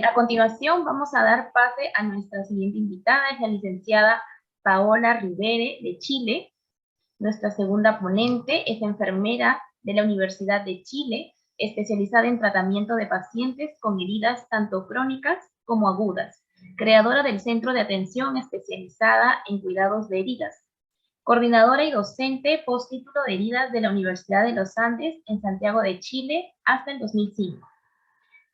A continuación vamos a dar pase a nuestra siguiente invitada, es la licenciada Paola Rivere de Chile. Nuestra segunda ponente es enfermera de la Universidad de Chile, especializada en tratamiento de pacientes con heridas tanto crónicas como agudas, creadora del Centro de Atención Especializada en Cuidados de Heridas, coordinadora y docente postítulo de heridas de la Universidad de los Andes en Santiago de Chile hasta el 2005.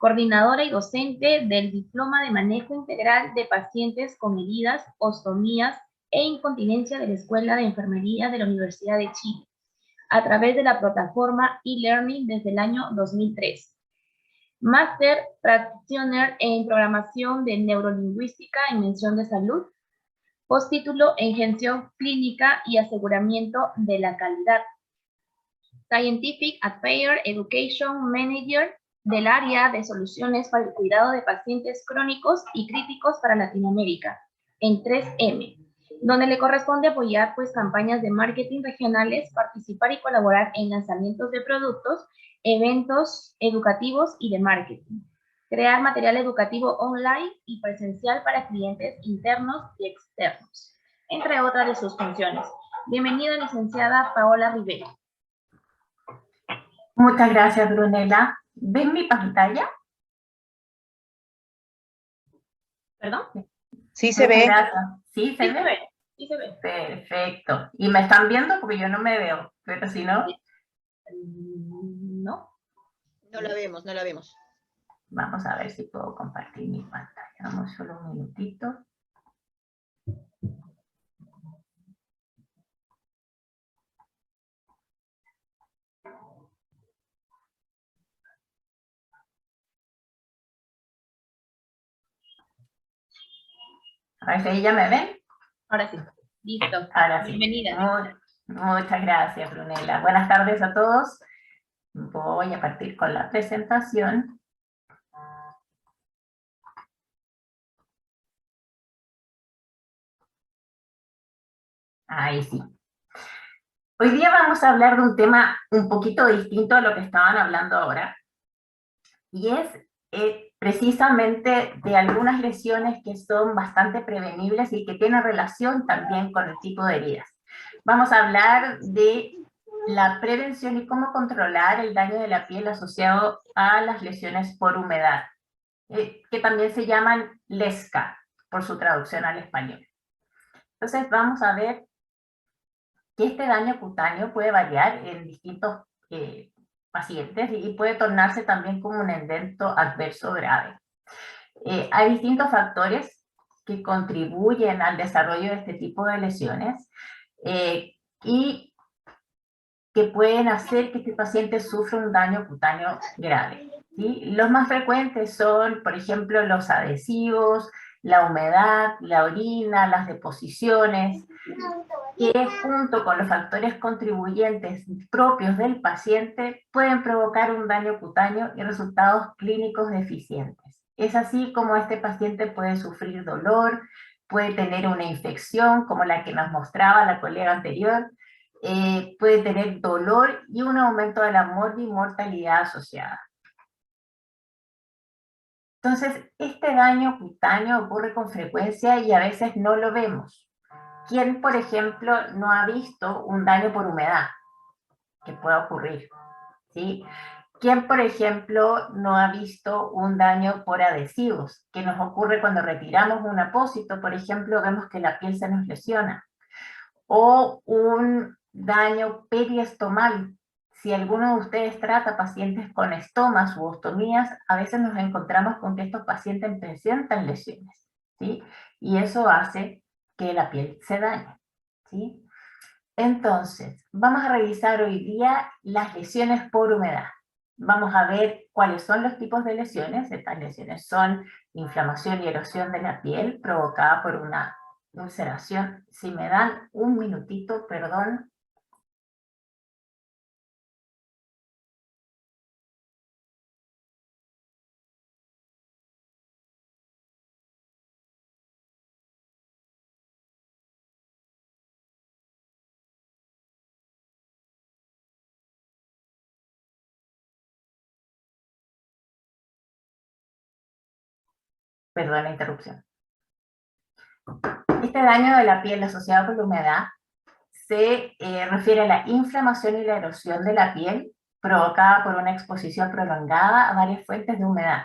Coordinadora y docente del Diploma de Manejo Integral de Pacientes con Heridas, Ostomías e Incontinencia de la Escuela de Enfermería de la Universidad de Chile, a través de la plataforma e-learning desde el año 2003. Master Practitioner en Programación de Neurolingüística en Mención de Salud, postítulo en Gestión Clínica y Aseguramiento de la Calidad. Scientific Affairs Education Manager del área de soluciones para el cuidado de pacientes crónicos y críticos para Latinoamérica, en 3M, donde le corresponde apoyar campañas de marketing regionales, participar y colaborar en lanzamientos de productos, eventos educativos y de marketing, crear material educativo online y presencial para clientes internos y externos, entre otras de sus funciones. Bienvenida, licenciada Paola Rivera. Muchas gracias, Brunella. ¿Ven mi pantalla? ¿Perdón? Sí se ve. Gracias. ¿Sí se ve? Sí se ve. Perfecto. ¿Y me están viendo? Porque yo no me veo, pero si no... No. No la vemos, no la vemos. Vamos a ver si puedo compartir mi pantalla. Vamos solo un minutito. A ver si ya me ven. Ahora sí. Listo. Ahora sí. Bienvenida. Muchas gracias, Brunella. Buenas tardes a todos. Voy a partir con la presentación. Ahí sí. Hoy día vamos a hablar de un tema un poquito distinto a lo que estaban hablando ahora. Y es precisamente de algunas lesiones que son bastante prevenibles y que tienen relación también con el tipo de heridas. Vamos a hablar de la prevención y cómo controlar el daño de la piel asociado a las lesiones por humedad, que también se llaman LESCA, por su traducción al español. Entonces vamos a ver que este daño cutáneo puede variar en distintos pacientes y puede tornarse también como un evento adverso grave. Hay distintos factores que contribuyen al desarrollo de este tipo de lesiones y que pueden hacer que este paciente sufra un daño cutáneo grave, ¿sí? Los más frecuentes son, por ejemplo, los adhesivos, la humedad, la orina, las deposiciones, que junto con los factores contribuyentes propios del paciente pueden provocar un daño cutáneo y resultados clínicos deficientes. Es así como este paciente puede sufrir dolor, puede tener una infección como la que nos mostraba la colega anterior, puede tener dolor y un aumento de la mortalidad asociada. Entonces, este daño cutáneo ocurre con frecuencia y a veces no lo vemos. ¿Quién, por ejemplo, no ha visto un daño por humedad que pueda ocurrir? ¿Sí? ¿Quién, por ejemplo, no ha visto un daño por adhesivos? Que nos ocurre cuando retiramos un apósito, por ejemplo, vemos que la piel se nos lesiona. O un daño periestomal. Si alguno de ustedes trata pacientes con estomas u ostomías, a veces nos encontramos con que estos pacientes presentan lesiones, ¿sí? Y eso hace que la piel se dañe, ¿sí? Entonces, vamos a revisar hoy día las lesiones por humedad. Vamos a ver cuáles son los tipos de lesiones. Estas lesiones son inflamación y erosión de la piel provocada por una ulceración. Si me dan un minutito, perdón. Perdón la interrupción. Este daño de la piel asociado con la humedad se refiere a la inflamación y la erosión de la piel provocada por una exposición prolongada a varias fuentes de humedad.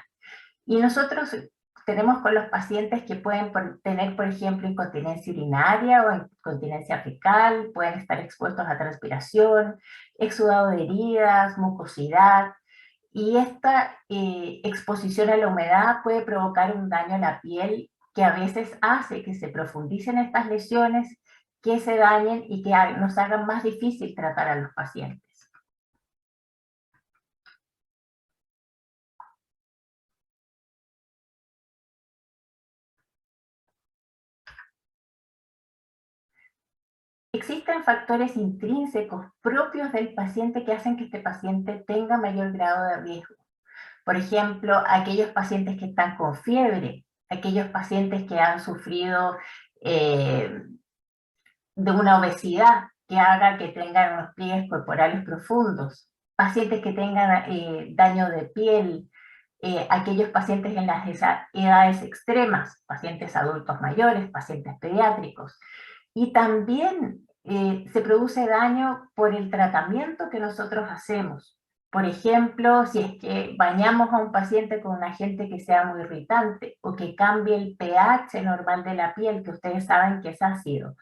Y nosotros tenemos con los pacientes que pueden tener, por ejemplo, incontinencia urinaria o incontinencia fecal, pueden estar expuestos a transpiración, exudado de heridas, mucosidad, y esta exposición a la humedad puede provocar un daño a la piel que a veces hace que se profundicen estas lesiones, que se dañen y que nos hagan más difícil tratar a los pacientes. Existen factores intrínsecos propios del paciente que hacen que este paciente tenga mayor grado de riesgo. Por ejemplo, aquellos pacientes que están con fiebre, aquellos pacientes que han sufrido de una obesidad que haga que tengan unos pliegues corporales profundos, pacientes que tengan daño de piel, aquellos pacientes en las edades extremas, pacientes adultos mayores, pacientes pediátricos. Y también se produce daño por el tratamiento que nosotros hacemos. Por ejemplo, si es que bañamos a un paciente con un agente que sea muy irritante o que cambie el pH normal de la piel, que ustedes saben que es ácido.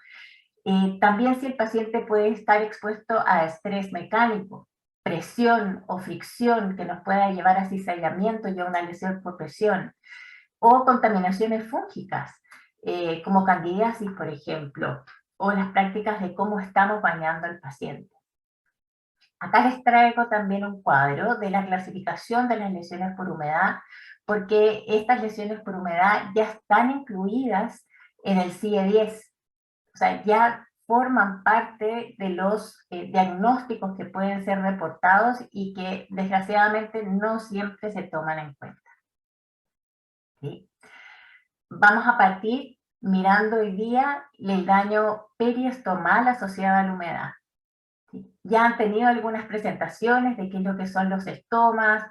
También si el paciente puede estar expuesto a estrés mecánico, presión o fricción que nos pueda llevar a cizallamiento y a una lesión por presión, o contaminaciones fúngicas, como candidiasis, por ejemplo, o las prácticas de cómo estamos bañando al paciente. Acá les traigo también un cuadro de la clasificación de las lesiones por humedad, porque estas lesiones por humedad ya están incluidas en el CIE-10. O sea, ya forman parte de los diagnósticos que pueden ser reportados y que desgraciadamente no siempre se toman en cuenta. ¿Sí? Vamos a partir mirando hoy día el daño periestomal asociado a la humedad. ¿Sí? Ya han tenido algunas presentaciones de qué es lo que son los estomas,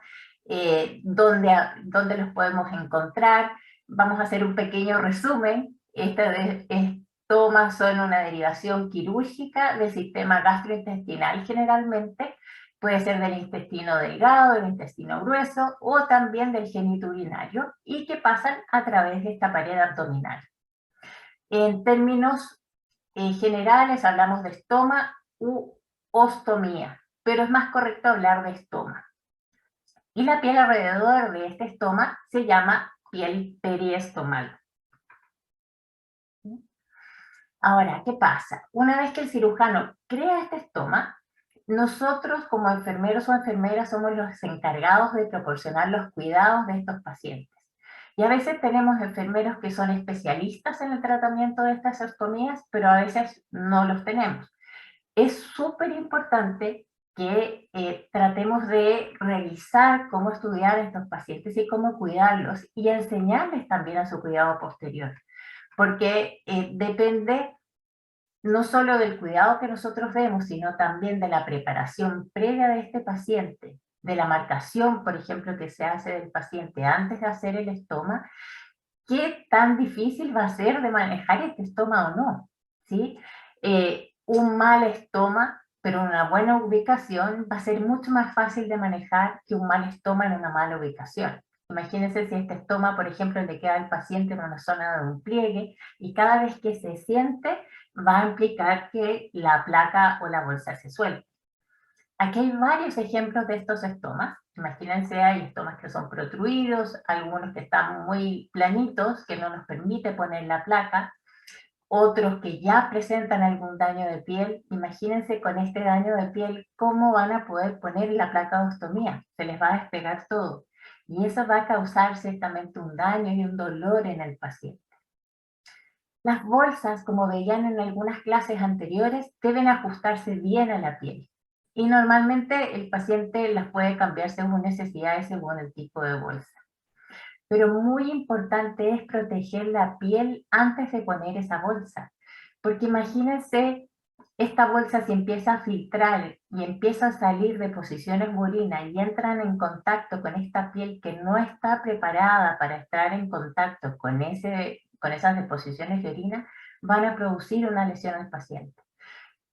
dónde los podemos encontrar. Vamos a hacer un pequeño resumen. Estomas son una derivación quirúrgica del sistema gastrointestinal generalmente, puede ser del intestino delgado, del intestino grueso o también del genitourinario y que pasan a través de esta pared abdominal. En términos generales hablamos de estoma u ostomía, pero es más correcto hablar de estoma. Y la piel alrededor de este estoma se llama piel periestomal. Ahora, ¿qué pasa? Una vez que el cirujano crea este estoma, nosotros como enfermeros o enfermeras somos los encargados de proporcionar los cuidados de estos pacientes. Y a veces tenemos enfermeros que son especialistas en el tratamiento de estas ostomías, pero a veces no los tenemos. Es súper importante que tratemos de revisar cómo estudiar a estos pacientes y cómo cuidarlos y enseñarles también a su cuidado posterior. Porque depende no solo del cuidado que nosotros demos, sino también de la preparación previa de este paciente, de la marcación, por ejemplo, que se hace del paciente antes de hacer el estoma, qué tan difícil va a ser de manejar este estoma o no, ¿sí? Un mal estoma, pero una buena ubicación, va a ser mucho más fácil de manejar que un mal estoma en una mala ubicación. Imagínense si este estoma, por ejemplo, le queda al paciente en una zona de un pliegue y cada vez que se siente va a implicar que la placa o la bolsa se suelte. Aquí hay varios ejemplos de estos estomas. Imagínense, hay estomas que son protruidos, algunos que están muy planitos, que no nos permite poner la placa, otros que ya presentan algún daño de piel. Imagínense con este daño de piel, ¿cómo van a poder poner la placa de ostomía? Se les va a despegar todo. Y eso va a causar ciertamente un daño y un dolor en el paciente. Las bolsas, como veían en algunas clases anteriores, deben ajustarse bien a la piel. Y normalmente el paciente las puede cambiar según necesidades, según el tipo de bolsa. Pero muy importante es proteger la piel antes de poner esa bolsa. Porque imagínense esta bolsa se empieza a filtrar y empieza a salir deposiciones de orina y entran en contacto con esta piel que no está preparada para estar en contacto con esas deposiciones de orina, van a producir una lesión al paciente.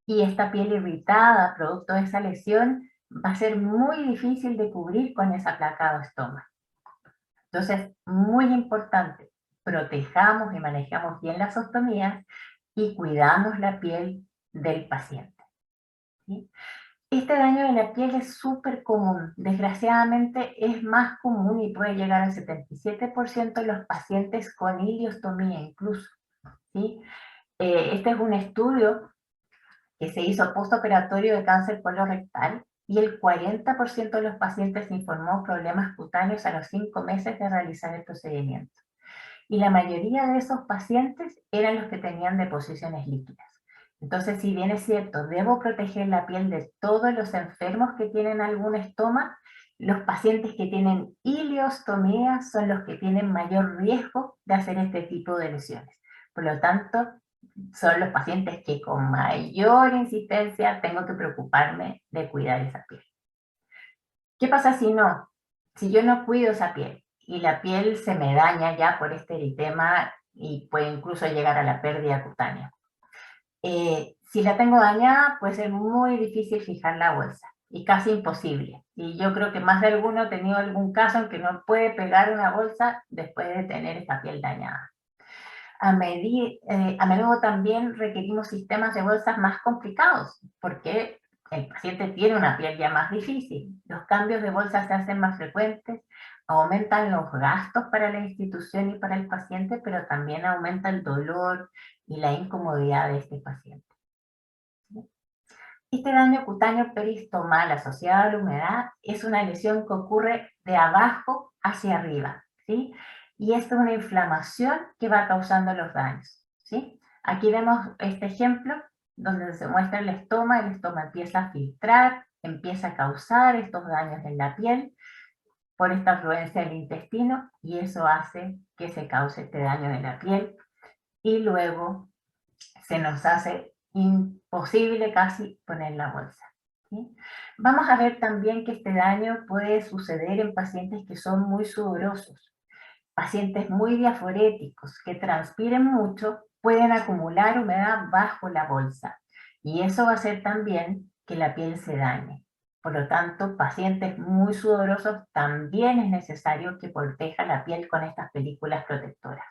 Y esta piel irritada, producto de esa lesión, va a ser muy difícil de cubrir con esa placa o estoma. Entonces, muy importante, protejamos y manejamos bien las ostomías y cuidamos la piel del paciente, ¿sí? Este daño de la piel es súper común, desgraciadamente es más común y puede llegar al 77% de los pacientes con iliostomía incluso, ¿sí? Este es un estudio que se hizo postoperatorio de cáncer colorectal y el 40% de los pacientes informó problemas cutáneos a los 5 meses de realizar el procedimiento. Y la mayoría de esos pacientes eran los que tenían deposiciones líquidas. Entonces, si bien es cierto, debo proteger la piel de todos los enfermos que tienen algún estoma, los pacientes que tienen ileostomía son los que tienen mayor riesgo de hacer este tipo de lesiones. Por lo tanto, son los pacientes que con mayor insistencia tengo que preocuparme de cuidar esa piel. ¿Qué pasa si no? Si yo no cuido esa piel y la piel se me daña ya por este eritema y puede incluso llegar a la pérdida cutánea. Si la tengo dañada, puede ser muy difícil fijar la bolsa y casi imposible. Y yo creo que más de alguno ha tenido algún caso en que no puede pegar una bolsa después de tener esta piel dañada. A menudo también requerimos sistemas de bolsas más complicados, porque el paciente tiene una piel ya más difícil. Los cambios de bolsas se hacen más frecuentes, aumentan los gastos para la institución y para el paciente, pero también aumenta el dolor y la incomodidad de este paciente. Este daño cutáneo peristomal asociado a la humedad es una lesión que ocurre de abajo hacia arriba, ¿sí? Y es una inflamación que va causando los daños, ¿sí? Aquí vemos este ejemplo donde se muestra el estoma empieza a filtrar, empieza a causar estos daños en la piel por esta afluencia del intestino y eso hace que se cause este daño en la piel y luego se nos hace imposible casi poner la bolsa, ¿sí? Vamos a ver también que este daño puede suceder en pacientes que son muy sudorosos. Pacientes muy diaforéticos que transpiren mucho pueden acumular humedad bajo la bolsa y eso va a hacer también que la piel se dañe. Por lo tanto, pacientes muy sudorosos también es necesario que proteja la piel con estas películas protectoras,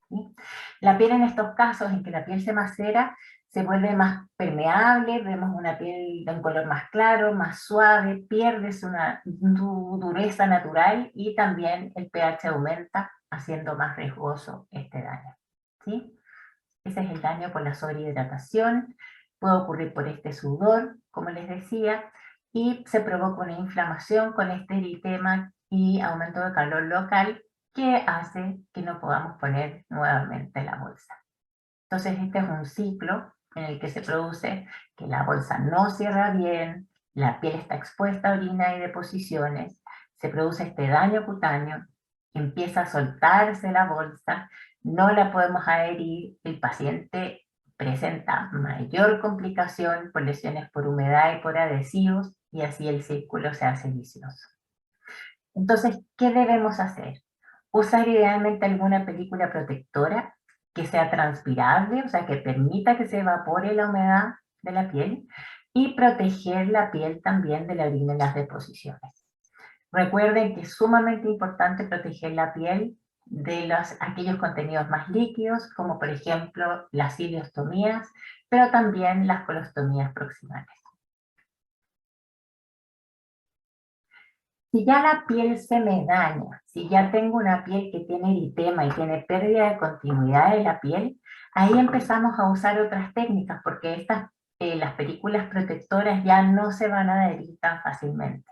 ¿sí? La piel en estos casos en que la piel se macera se vuelve más permeable, vemos una piel de un color más claro, más suave, pierde una dureza natural y también el pH aumenta, haciendo más riesgoso este daño, ¿sí? Ese es el daño por la sobrehidratación, puede ocurrir por este sudor, como les decía, y se provoca una inflamación con este eritema y aumento de calor local que hace que no podamos poner nuevamente la bolsa. Entonces este es un ciclo en el que se produce que la bolsa no cierra bien, la piel está expuesta a orina y deposiciones, se produce este daño cutáneo, empieza a soltarse la bolsa, no la podemos adherir, el paciente presenta mayor complicación por lesiones por humedad y por adhesivos y así el círculo se hace vicioso. Entonces, ¿qué debemos hacer? Usar idealmente alguna película protectora que sea transpirable, o sea, que permita que se evapore la humedad de la piel y proteger la piel también de la orina en las deposiciones. Recuerden que es sumamente importante proteger la piel de aquellos contenidos más líquidos, como por ejemplo las ileostomías, pero también las colostomías proximales. Si ya la piel se me daña, si ya tengo una piel que tiene eritema y tiene pérdida de continuidad de la piel, ahí empezamos a usar otras técnicas porque las películas protectoras ya no se van a adherir tan fácilmente.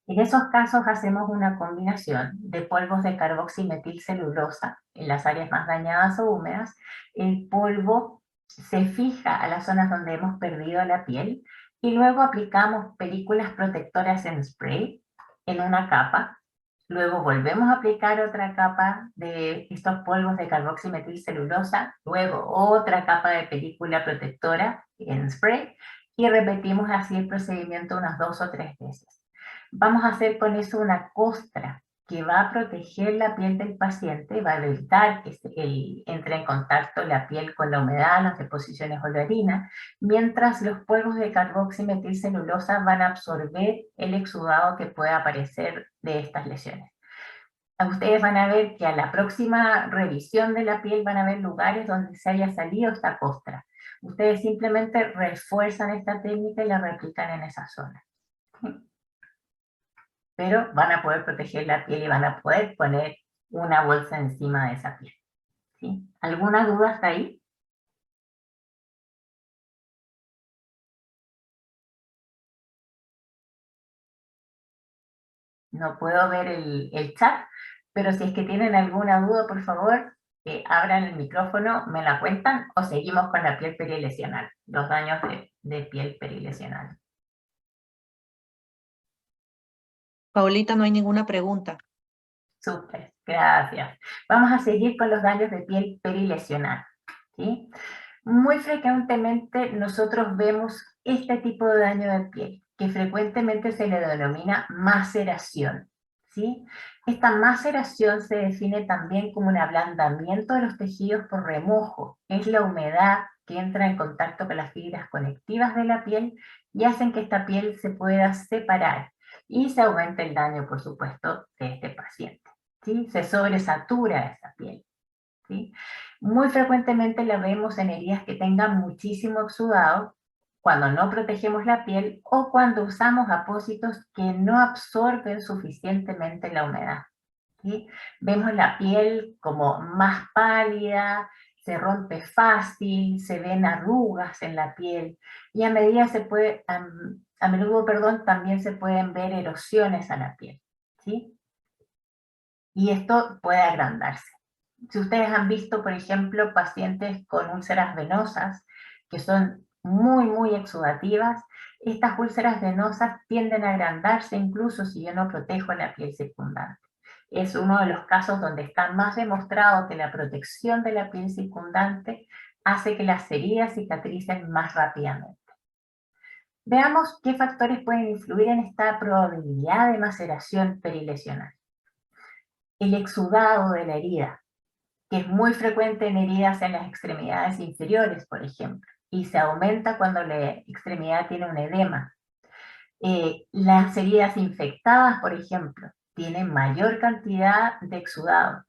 En esos casos hacemos una combinación de polvos de carboximetilcelulosa en las áreas más dañadas o húmedas. El polvo se fija a las zonas donde hemos perdido la piel y luego aplicamos películas protectoras en spray en una capa, luego volvemos a aplicar otra capa de estos polvos de carboximetilcelulosa, luego otra capa de película protectora en spray, y repetimos así el procedimiento unas 2 o 3 veces. Vamos a hacer con eso una costra que va a proteger la piel del paciente, va a evitar que entre en contacto la piel con la humedad, las deposiciones o la orina, mientras los polvos de carboximetilcelulosa van a absorber el exudado que pueda aparecer de estas lesiones. Ustedes van a ver que a la próxima revisión de la piel van a ver lugares donde se haya salido esta costra. Ustedes simplemente refuerzan esta técnica y la replican en esa zona. Pero van a poder proteger la piel y van a poder poner una bolsa encima de esa piel. ¿Sí? ¿Alguna duda hasta ahí? No puedo ver el chat, pero si es que tienen alguna duda, por favor, abran el micrófono, me la cuentan o seguimos con la piel perilesional, los daños de piel perilesional. Paulita, no hay ninguna pregunta. Súper, gracias. Vamos a seguir con los daños de piel perilesional. ¿Sí? Muy frecuentemente nosotros vemos este tipo de daño de piel, que frecuentemente se le denomina maceración. ¿Sí? Esta maceración se define también como un ablandamiento de los tejidos por remojo. Es la humedad que entra en contacto con las fibras conectivas de la piel y hacen que esta piel se pueda separar y se aumenta el daño, por supuesto, de este paciente. ¿Sí? Se sobresatura esa piel. ¿Sí? Muy frecuentemente la vemos en heridas que tengan muchísimo exudado, cuando no protegemos la piel o cuando usamos apósitos que no absorben suficientemente la humedad. ¿Sí? Vemos la piel como más pálida, se rompe fácil, se ven arrugas en la piel y a menudo también se pueden ver erosiones a la piel. ¿Sí? Y esto puede agrandarse. Si ustedes han visto, por ejemplo, pacientes con úlceras venosas, que son muy exudativas, estas úlceras venosas tienden a agrandarse incluso si yo no protejo la piel circundante. Es uno de los casos donde está más demostrado que la protección de la piel circundante hace que las heridas cicatricen más rápidamente. Veamos qué factores pueden influir en esta probabilidad de maceración perilesional. El exudado de la herida, que es muy frecuente en heridas en las extremidades inferiores, por ejemplo, y se aumenta cuando la extremidad tiene un edema. Las heridas infectadas, por ejemplo, tienen mayor cantidad de exudado.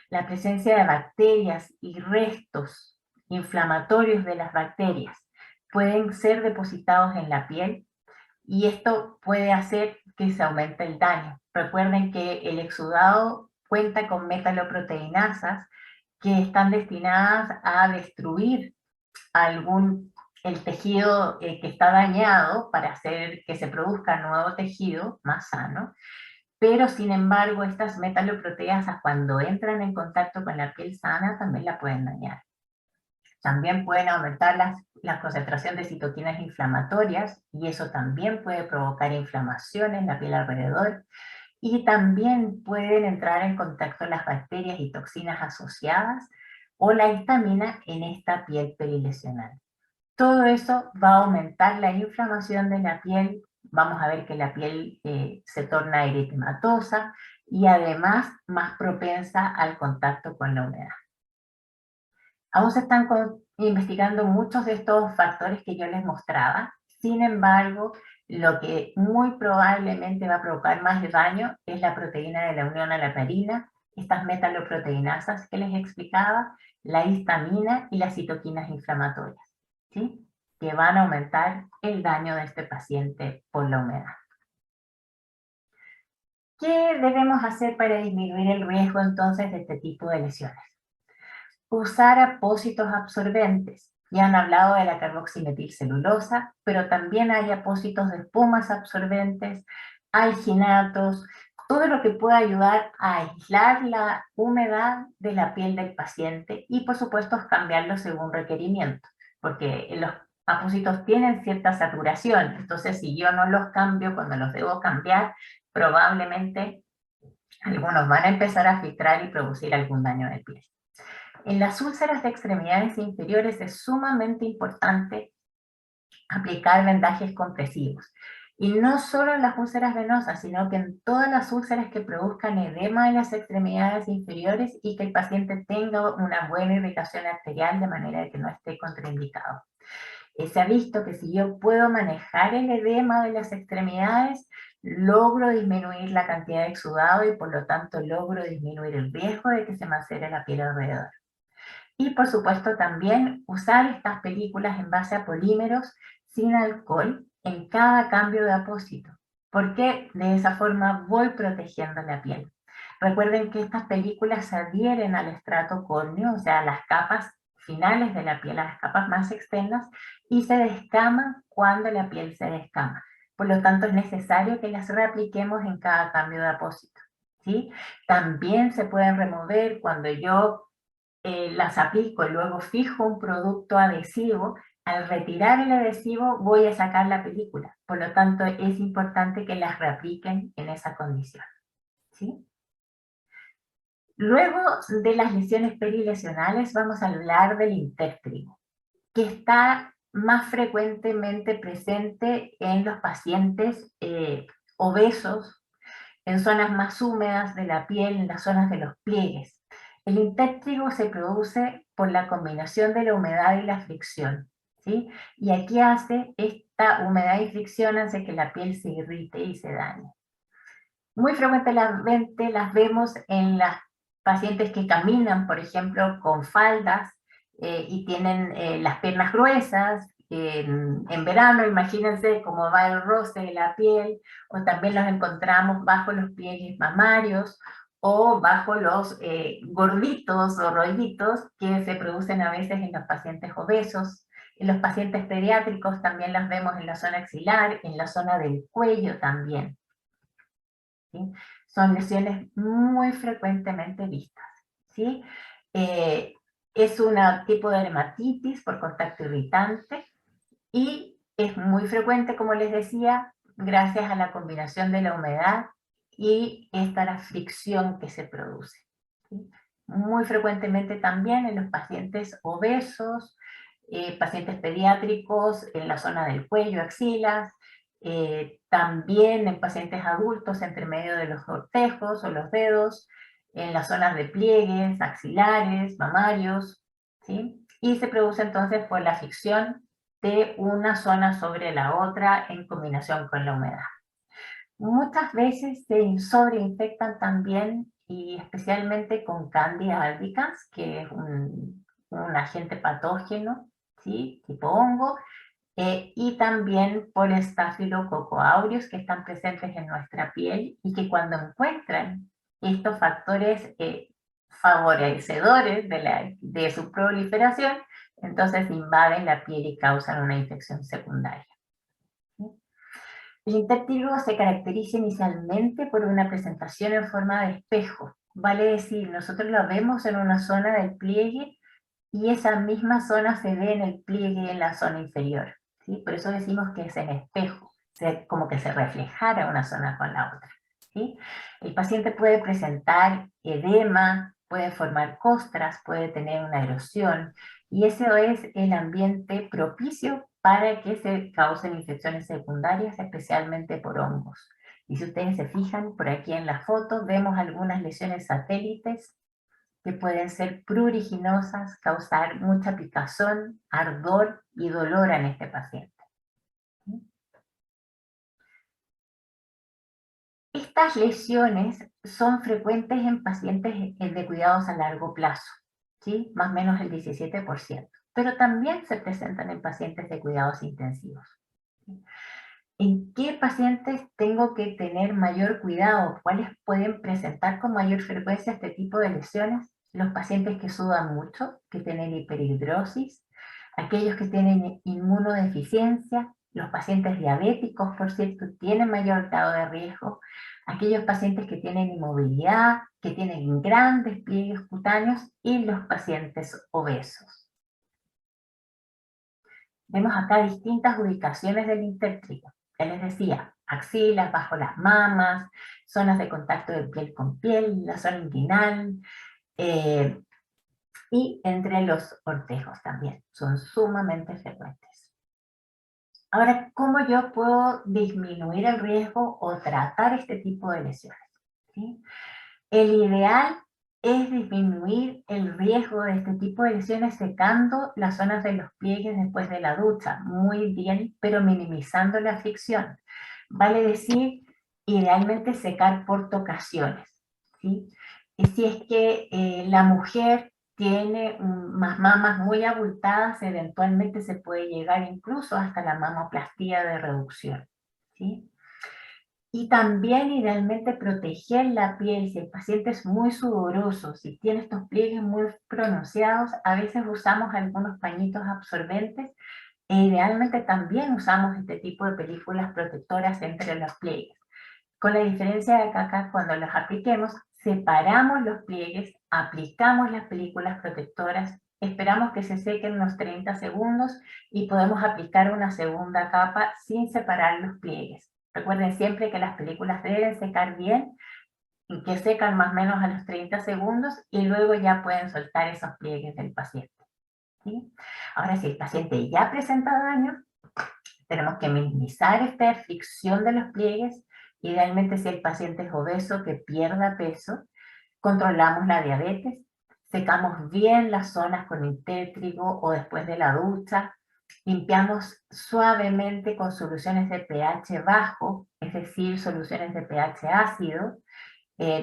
La presencia de bacterias y restos inflamatorios de las bacterias pueden ser depositados en la piel y esto puede hacer que se aumente el daño. Recuerden que el exudado cuenta con metaloproteinasas que están destinadas a destruir el tejido que está dañado para hacer que se produzca nuevo tejido más sano, pero sin embargo estas metaloproteasas cuando entran en contacto con la piel sana también la pueden dañar. También pueden aumentar la concentración de citoquinas inflamatorias y eso también puede provocar inflamación en la piel alrededor. Y también pueden entrar en contacto las bacterias y toxinas asociadas o la histamina en esta piel perilesional. Todo eso va a aumentar la inflamación de la piel, vamos a ver que la piel se torna eritematosa y además más propensa al contacto con la humedad. Aún se están investigando muchos de estos factores que yo les mostraba, sin embargo, lo que muy probablemente va a provocar más daño es la proteína de la unión a la heparina, estas metaloproteinasas que les explicaba, la histamina y las citoquinas inflamatorias, ¿sí? Que van a aumentar el daño de este paciente por la humedad. ¿Qué debemos hacer para disminuir el riesgo entonces de este tipo de lesiones? Usar apósitos absorbentes. Ya han hablado de la carboximetilcelulosa, pero también hay apósitos de espumas absorbentes, alginatos, todo lo que pueda ayudar a aislar la humedad de la piel del paciente y por supuesto cambiarlo según requerimiento, porque los apósitos tienen cierta saturación, entonces si yo no los cambio cuando los debo cambiar, probablemente algunos van a empezar a filtrar y producir algún daño de piel. En las úlceras de extremidades inferiores es sumamente importante aplicar vendajes compresivos. Y no solo en las úlceras venosas, sino que en todas las úlceras que produzcan edema en las extremidades inferiores y que el paciente tenga una buena irrigación arterial de manera que no esté contraindicado. Se ha visto que si yo puedo manejar el edema de las extremidades, logro disminuir la cantidad de exudado y por lo tanto logro disminuir el riesgo de que se macere la piel alrededor. Y por supuesto también usar estas películas en base a polímeros sin alcohol en cada cambio de apósito, porque de esa forma voy protegiendo la piel. Recuerden que estas películas se adhieren al estrato córneo, o sea, a las capas finales de la piel, a las capas más externas, y se descaman cuando la piel se descama. Por lo tanto, es necesario que las reapliquemos en cada cambio de apósito, ¿sí? También se pueden remover cuando yo las aplico y luego fijo un producto adhesivo. Al retirar el adhesivo voy a sacar la película. Por lo tanto, es importante que las reapliquen en esa condición, ¿sí? Luego de las lesiones perilesionales vamos a hablar del intértrigo, que está más frecuentemente presente en los pacientes obesos, en zonas más húmedas de la piel, en las zonas de los pliegues. El intértrigo se produce por la combinación de la humedad y la fricción, ¿sí? Y aquí hace esta humedad y fricción hace que la piel se irrite y se dañe. Muy frecuentemente las vemos en las pacientes que caminan, por ejemplo, con faldas y tienen las piernas gruesas. En verano, imagínense cómo va el roce de la piel, o también los encontramos bajo los pliegues mamarios, o bajo los gorditos o rollitos que se producen a veces en los pacientes obesos. En los pacientes pediátricos también las vemos en la zona axilar, en la zona del cuello también. ¿Sí? Son lesiones muy frecuentemente vistas, ¿sí? Es un tipo de dermatitis por contacto irritante y es muy frecuente, como les decía, gracias a la combinación de la humedad y esta fricción que se produce, ¿sí? Muy frecuentemente también en los pacientes obesos, pacientes pediátricos en la zona del cuello, axilas, también en pacientes adultos entre medio de los cortejos o los dedos, en las zonas de pliegues, axilares, mamarios, ¿sí? Y se produce entonces por la fricción de una zona sobre la otra en combinación con la humedad. Muchas veces se sobreinfectan también, y especialmente con Candida albicans, que es un agente patógeno, ¿sí? Tipo hongo, y también por Staphylococcus aureus, que están presentes en nuestra piel y que cuando encuentran estos factores favorecedores de su proliferación, entonces invaden la piel y causan una infección secundaria. El intértrigo se caracteriza inicialmente por una presentación en forma de espejo. Vale decir, nosotros lo vemos en una zona del pliegue y esa misma zona se ve en el pliegue en la zona inferior, ¿sí? Por eso decimos que es en espejo, como que se reflejara una zona con la otra, ¿sí? El paciente puede presentar edema, puede formar costras, puede tener una erosión, y eso es el ambiente propicio para que se causen infecciones secundarias, especialmente por hongos. Y si ustedes se fijan, por aquí en la foto vemos algunas lesiones satélites que pueden ser pruriginosas, causar mucha picazón, ardor y dolor en este paciente. Estas lesiones son frecuentes en pacientes de cuidados a largo plazo, ¿sí? Más o menos el 17%, pero también se presentan en pacientes de cuidados intensivos. ¿En qué pacientes tengo que tener mayor cuidado? ¿Cuáles pueden presentar con mayor frecuencia este tipo de lesiones? Los pacientes que sudan mucho, que tienen hiperhidrosis, aquellos que tienen inmunodeficiencia, los pacientes diabéticos, por cierto, tienen mayor grado de riesgo, aquellos pacientes que tienen inmovilidad, que tienen grandes pliegues cutáneos y los pacientes obesos. Vemos acá distintas ubicaciones del intértrigo. Ya les decía, axilas, bajo las mamas, zonas de contacto de piel con piel, la zona inguinal, y entre los cortejos también. Son sumamente frecuentes. Ahora, ¿cómo yo puedo disminuir el riesgo o tratar este tipo de lesiones? ¿Sí? El ideal es disminuir el riesgo de este tipo de lesiones secando las zonas de los pliegues después de la ducha, muy bien, pero minimizando la fricción. Vale decir, idealmente secar por tocaciones, ¿sí? Y si es que la mujer tiene unas mamas muy abultadas, eventualmente se puede llegar incluso hasta la mamoplastía de reducción, ¿sí? Y también idealmente proteger la piel, si el paciente es muy sudoroso, si tiene estos pliegues muy pronunciados, a veces usamos algunos pañitos absorbentes e idealmente también usamos este tipo de películas protectoras entre los pliegues. Con la diferencia de que acá cuando los apliquemos, separamos los pliegues, aplicamos las películas protectoras, esperamos que se sequen unos 30 segundos y podemos aplicar una segunda capa sin separar los pliegues. Recuerden siempre que las películas deben secar bien, y que secan más o menos a los 30 segundos y luego ya pueden soltar esos pliegues del paciente, ¿sí? Ahora, si el paciente ya presenta daño, tenemos que minimizar esta fricción de los pliegues. Idealmente, si el paciente es obeso, que pierda peso. Controlamos la diabetes, secamos bien las zonas con intétrigo o después de la ducha, limpiamos suavemente con soluciones de pH bajo, es decir, soluciones de pH ácido.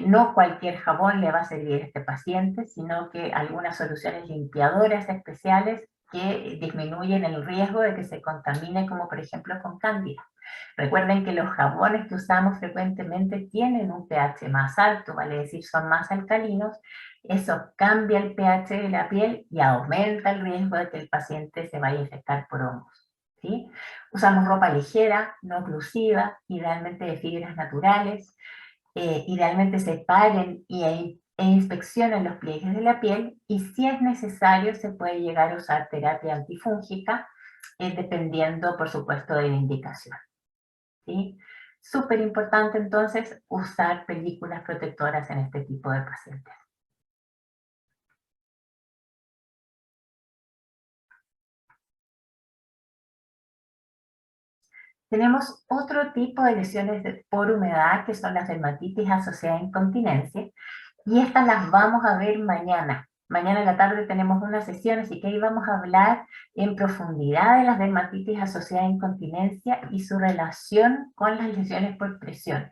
No cualquier jabón le va a servir a este paciente, sino que algunas soluciones limpiadoras especiales que disminuyen el riesgo de que se contamine, como por ejemplo con cándida. Recuerden que los jabones que usamos frecuentemente tienen un pH más alto, vale decir, son más alcalinos. Eso cambia el pH de la piel y aumenta el riesgo de que el paciente se vaya a infectar por hongos, ¿sí? Usamos ropa ligera, no oclusiva, idealmente de fibras naturales. Idealmente separen e inspeccionen los pliegues de la piel y si es necesario se puede llegar a usar terapia antifúngica, dependiendo por supuesto de la indicación, ¿sí? Súper importante entonces usar películas protectoras en este tipo de pacientes. Tenemos otro tipo de lesiones por humedad que son las dermatitis asociadas a incontinencia y estas las vamos a ver mañana. Mañana en la tarde tenemos una sesión, así que ahí vamos a hablar en profundidad de las dermatitis asociadas a incontinencia y su relación con las lesiones por presión,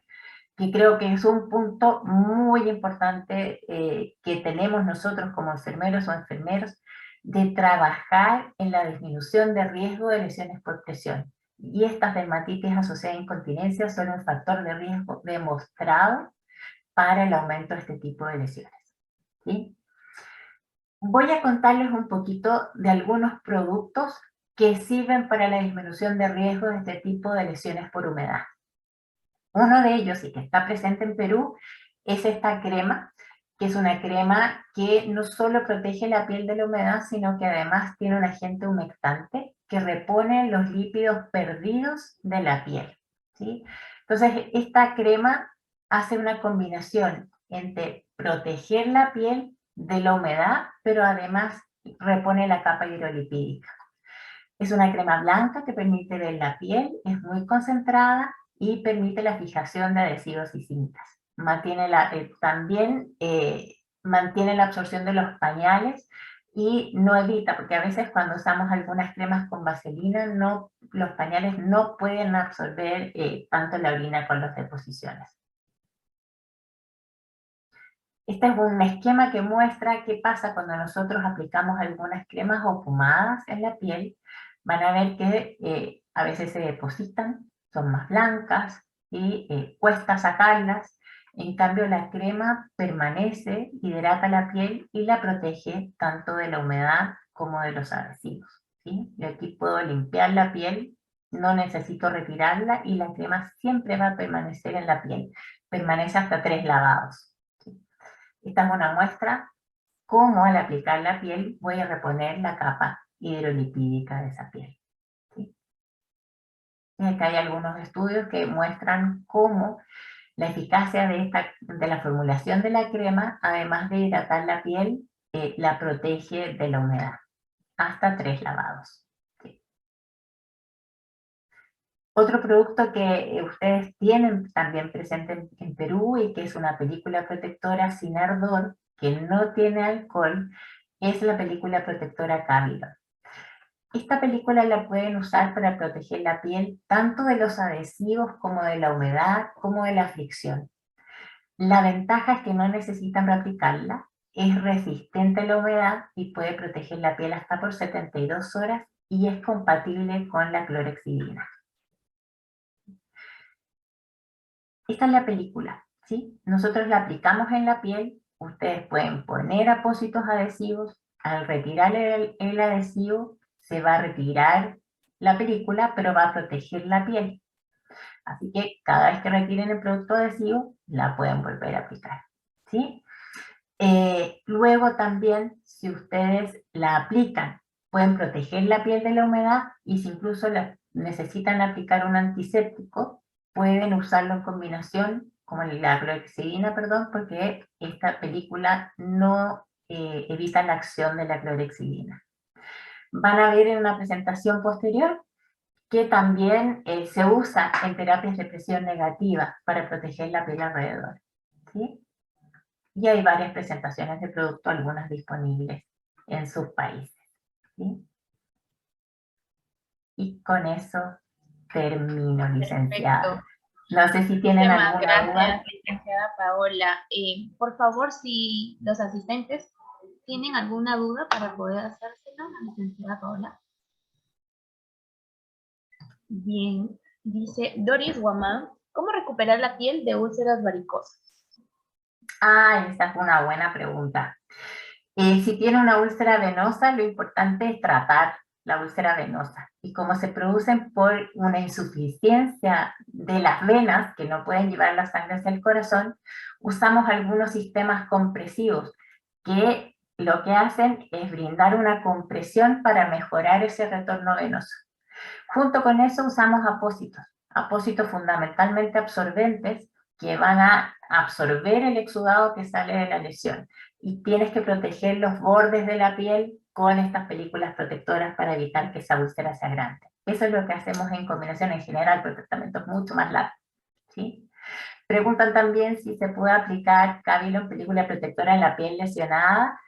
que creo que es un punto muy importante que tenemos nosotros como enfermeros o enfermeros de trabajar en la disminución de riesgo de lesiones por presión. Y estas dermatitis asociadas a incontinencia son un factor de riesgo demostrado para el aumento de este tipo de lesiones, ¿sí? Voy a contarles un poquito de algunos productos que sirven para la disminución de riesgo de este tipo de lesiones por humedad. Uno de ellos, y que está presente en Perú, es esta crema, que es una crema que no solo protege la piel de la humedad, sino que además tiene un agente humectante que repone los lípidos perdidos de la piel, ¿sí? Entonces, esta crema hace una combinación entre proteger la piel de la humedad, pero además repone la capa hidrolipídica. Es una crema blanca que permite ver la piel, es muy concentrada y permite la fijación de adhesivos y cintas. También mantiene la absorción de los pañales y no evita, porque a veces cuando usamos algunas cremas con vaselina, los pañales no pueden absorber tanto la orina con las deposiciones. Este es un esquema que muestra qué pasa cuando nosotros aplicamos algunas cremas o pomadas en la piel. Van a ver que a veces se depositan, son más blancas y cuesta sacarlas. En cambio, la crema permanece, hidrata la piel y la protege tanto de la humedad como de los adhesivos, ¿sí? Yo aquí puedo limpiar la piel, no necesito retirarla y la crema siempre va a permanecer en la piel. Permanece hasta 3 lavados. Esta es una muestra cómo al aplicar la piel voy a reponer la capa hidrolipídica de esa piel, ¿sí? Y acá hay algunos estudios que muestran cómo la eficacia de la formulación de la crema, además de hidratar la piel, la protege de la humedad, hasta 3 lavados. ¿Sí? Otro producto que ustedes tienen también presente en Perú y que es una película protectora sin ardor, que no tiene alcohol, es la película protectora Cavilon. Esta película la pueden usar para proteger la piel tanto de los adhesivos como de la humedad, como de la fricción. La ventaja es que no necesitan reaplicarla, es resistente a la humedad y puede proteger la piel hasta por 72 horas y es compatible con la clorexidina. Esta es la película, ¿sí? Nosotros la aplicamos en la piel, ustedes pueden poner apósitos adhesivos, al retirar el adhesivo se va a retirar la película, pero va a proteger la piel. Así que cada vez que retiren el producto adhesivo, la pueden volver a aplicar, ¿sí? Luego también, si ustedes la aplican, pueden proteger la piel de la humedad y si incluso necesitan aplicar un antiséptico, pueden usarlo en combinación, como la clorexidina, perdón, porque esta película no evita la acción de la clorexidina. Van a ver en una presentación posterior que también se usa en terapias de presión negativa para proteger la piel alrededor, ¿sí? Y hay varias presentaciones de producto, algunas disponibles en sus países, ¿sí? Y con eso termino, licenciada. Perfecto. No sé si tienen Muchísimas alguna duda. gracias, licenciada Paola. Por favor, si los asistentes tienen alguna duda para poder hacérsela a la licenciada Paola. Bien, dice Doris Guamán, ¿cómo recuperar la piel de úlceras varicosas? Ah, esa es una buena pregunta. Si tiene una úlcera venosa, lo importante es tratar la úlcera venosa. Y como se producen por una insuficiencia de las venas, que no pueden llevar la sangre hacia el corazón, usamos algunos sistemas compresivos que lo que hacen es brindar una compresión para mejorar ese retorno venoso. Junto con eso usamos apósitos fundamentalmente absorbentes que van a absorber el exudado que sale de la lesión. Y tienes que proteger los bordes de la piel con estas películas protectoras para evitar que esa úlcera sea grande. Eso es lo que hacemos en combinación en general, porque el tratamiento es mucho más largo, ¿sí? Preguntan también si se puede aplicar Cavilon película protectora en la piel lesionada.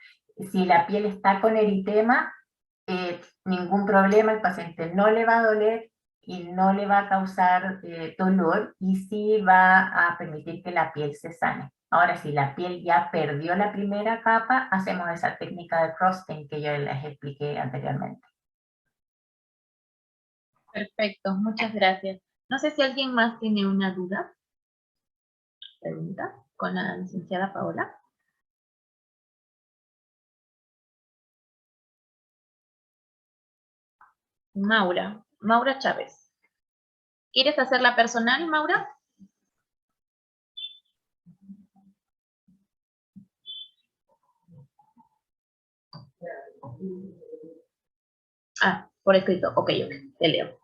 Si la piel está con eritema, ningún problema, el paciente no le va a doler y no le va a causar dolor y sí va a permitir que la piel se sane. Ahora, si la piel ya perdió la primera capa, hacemos esa técnica de frosting que yo les expliqué anteriormente. Perfecto, muchas gracias. No sé si alguien más tiene una duda, pregunta, con la licenciada Paola. Maura Chávez. ¿Quieres hacerla personal, Maura? Ah, por escrito. Ok, te leo.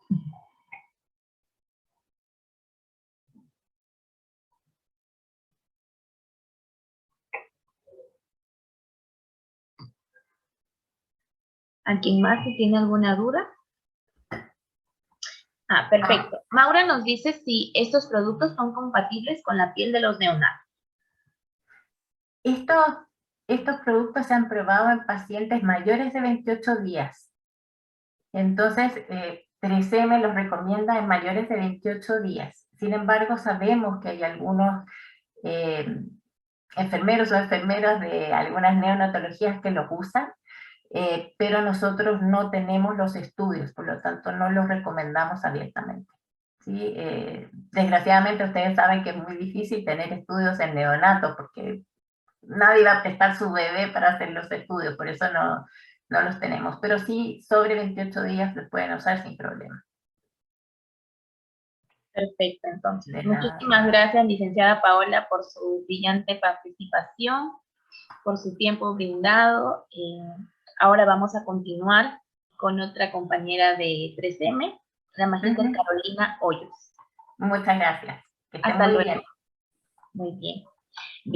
¿Alguien más si tiene alguna duda? Ah, perfecto. Maura nos dice si estos productos son compatibles con la piel de los neonatos. Estos productos se han probado en pacientes mayores de 28 días. Entonces, 3M los recomienda en mayores de 28 días. Sin embargo, sabemos que hay algunos enfermeros o enfermeras de algunas neonatologías que los usan, pero nosotros no tenemos los estudios, por lo tanto no los recomendamos abiertamente. ¿Sí? Desgraciadamente ustedes saben que es muy difícil tener estudios en neonatos porque nadie va a prestar su bebé para hacer los estudios, por eso no los tenemos, pero sí sobre 28 días los pueden usar sin problema. Perfecto, entonces. Muchísimas gracias, licenciada Paola, por su brillante participación, por su tiempo brindado. Ahora vamos a continuar con otra compañera de 3M, la magíster Carolina Hoyos. Muchas gracias. Que estén Hasta muy luego. bien. Muy bien.